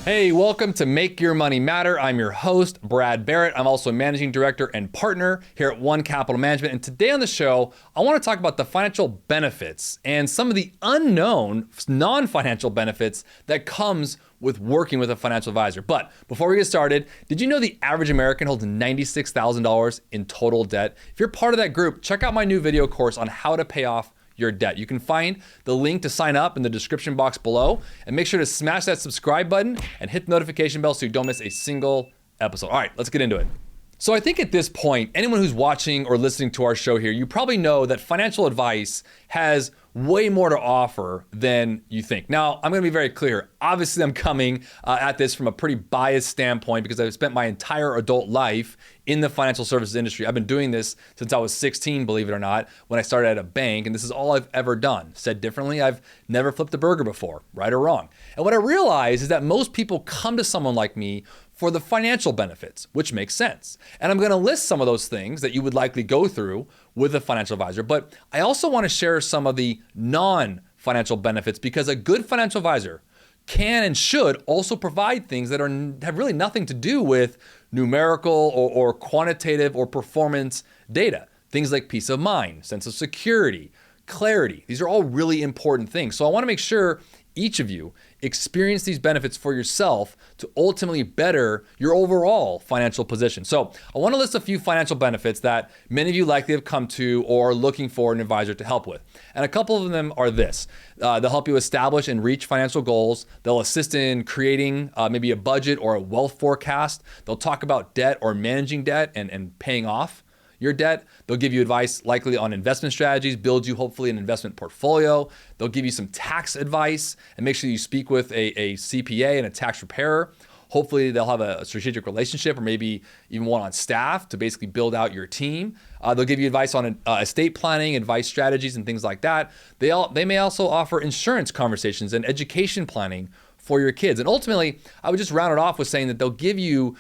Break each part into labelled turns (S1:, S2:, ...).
S1: Hey, welcome to Make Your Money Matter. I'm your host, Brad Barrett. I'm also a managing director and partner here at One Capital Management. And today on the show, I want to talk about the financial benefits and some of the unknown non-financial benefits that comes with working with a financial advisor. But before we get started, did you know the average American holds $96,000 in total debt? If you're part of that group, check out my new video course on how to pay off your debt. You can find the link to sign up in the description box below, and make sure to smash that subscribe button and hit the notification bell so you don't miss a single episode. All right, let's get into it. So I think at this point, anyone who's watching or listening to our show here, you probably know that financial advice has way more to offer than you think. Now, I'm gonna be very clear. Obviously, I'm coming at this from a pretty biased standpoint because I've spent my entire adult life in the financial services industry. I've been doing this since I was 16, believe it or not, when I started at a bank, and this is all I've ever done. Said differently, I've never flipped a burger before, right or wrong. And what I realize is that most people come to someone like me for the financial benefits, which makes sense. And I'm gonna list some of those things that you would likely go through with a financial advisor, but I also wanna share some of the non-financial benefits because a good financial advisor can and should also provide things that have really nothing to do with numerical or quantitative or performance data. Things like peace of mind, sense of security, clarity. These are all really important things. So I wanna make sure each of you experience these benefits for yourself to ultimately better your overall financial position. So I want to list a few financial benefits that many of you likely have come to or are looking for an advisor to help with. And a couple of them are this. They'll help you establish and reach financial goals. They'll assist in creating maybe a budget or a wealth forecast. They'll talk about debt or managing debt and paying off your debt. They'll give you advice likely on investment strategies, build you hopefully an investment portfolio. They'll give you some tax advice and make sure you speak with a CPA and a tax preparer. Hopefully they'll have a strategic relationship or maybe even one on staff to basically build out your team. They'll give you advice on estate planning, advice strategies and things like that. They may also offer insurance conversations and education planning for your kids. And ultimately, I would just round it off with saying that they'll give you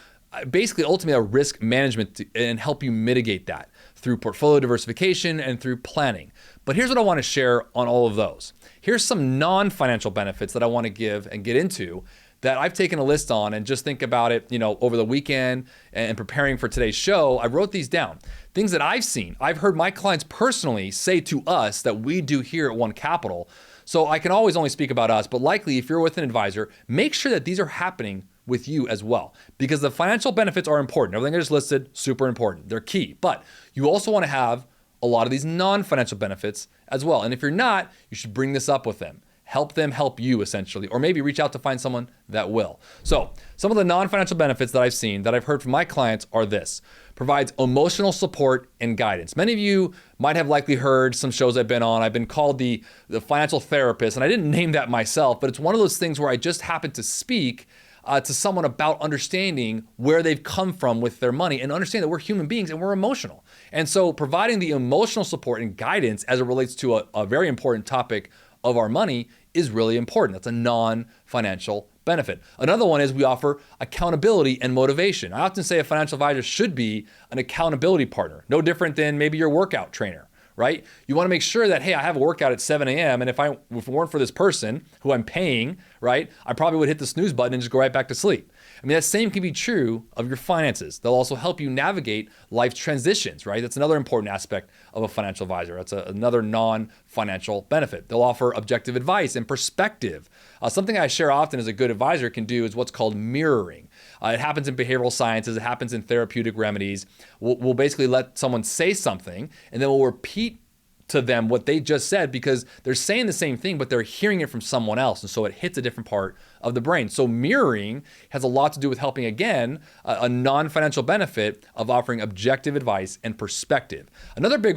S1: basically ultimately a risk management and help you mitigate that through portfolio diversification and through planning. But here's what I want to share on all of those. Here's some non-financial benefits that I want to give and get into that I've taken a list on, and just think about it, over the weekend and preparing for today's show. I wrote these down. Things that I've seen, I've heard my clients personally say to us that we do here at One Capital. So I can always only speak about us, but likely if you're with an advisor, make sure that these are happening with you as well, because the financial benefits are important. Everything I just listed, super important. They're key, but you also want to have a lot of these non-financial benefits as well. And if you're not, you should bring this up with them. Help them help you essentially, or maybe reach out to find someone that will. So some of the non-financial benefits that I've seen, that I've heard from my clients are this: provides emotional support and guidance. Many of you might have likely heard some shows I've been on. I've been called the financial therapist, and I didn't name that myself, but it's one of those things where I just happen to speak to someone about understanding where they've come from with their money and understand that we're human beings and we're emotional. And so providing the emotional support and guidance as it relates to a very important topic of our money is really important. That's a non-financial benefit. Another one is we offer accountability and motivation. I often say a financial advisor should be an accountability partner, no different than maybe your workout trainer, right? You want to make sure that, hey, I have a workout at 7 a.m. and if it weren't for this person who I'm paying, right, I probably would hit the snooze button and just go right back to sleep. I mean, that same can be true of your finances. They'll also help you navigate life transitions, right? That's another important aspect of a financial advisor. That's another non-financial benefit. They'll offer objective advice and perspective. Something I share often as a good advisor can do is what's called mirroring. It happens in behavioral sciences. It happens in therapeutic remedies. We'll basically let someone say something and then we'll repeat to them what they just said because they're saying the same thing, but they're hearing it from someone else. And so it hits a different part of the brain. So mirroring has a lot to do with helping, again, a non-financial benefit of offering objective advice and perspective. Another big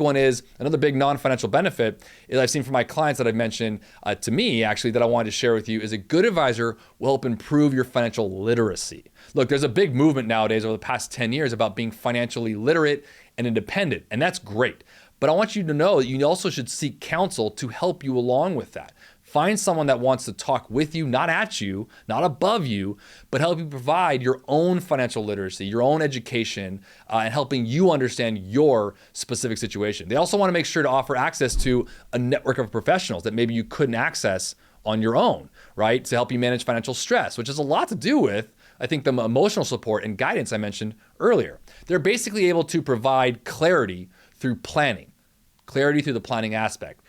S1: non-financial benefit is I've seen from my clients that I've mentioned to me, actually, that I wanted to share with you is a good advisor will help improve your financial literacy. Look, there's a big movement nowadays over the past 10 years about being financially literate and independent, and that's great. But I want you to know that you also should seek counsel to help you along with that. Find someone that wants to talk with you, not at you, not above you, but help you provide your own financial literacy, your own education, and helping you understand your specific situation. They also want to make sure to offer access to a network of professionals that maybe you couldn't access on your own, right? To help you manage financial stress, which has a lot to do with, I think, the emotional support and guidance I mentioned earlier. They're basically able to provide clarity through planning, clarity through the planning aspect.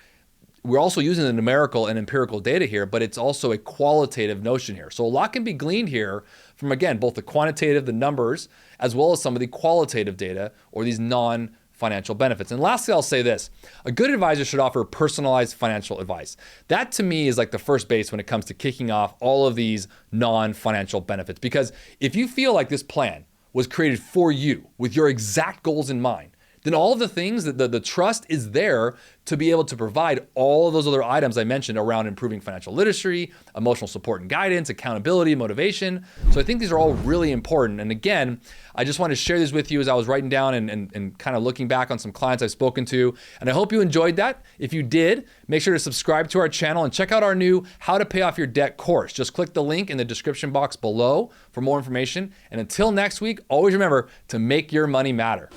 S1: We're also using the numerical and empirical data here, but it's also a qualitative notion here. So a lot can be gleaned here from, again, both the quantitative, the numbers, as well as some of the qualitative data or these non-financial benefits. And lastly, I'll say this: a good advisor should offer personalized financial advice. That to me is like the first base when it comes to kicking off all of these non-financial benefits. Because if you feel like this plan was created for you with your exact goals in mind, then all of the things that the trust is there to be able to provide all of those other items I mentioned around improving financial literacy, emotional support and guidance, accountability, motivation. So I think these are all really important. And again, I just want to share this with you as I was writing down and kind of looking back on some clients I've spoken to. And I hope you enjoyed that. If you did, make sure to subscribe to our channel and check out our new How to Pay Off Your Debt course. Just click the link in the description box below for more information. And until next week, always remember to make your money matter.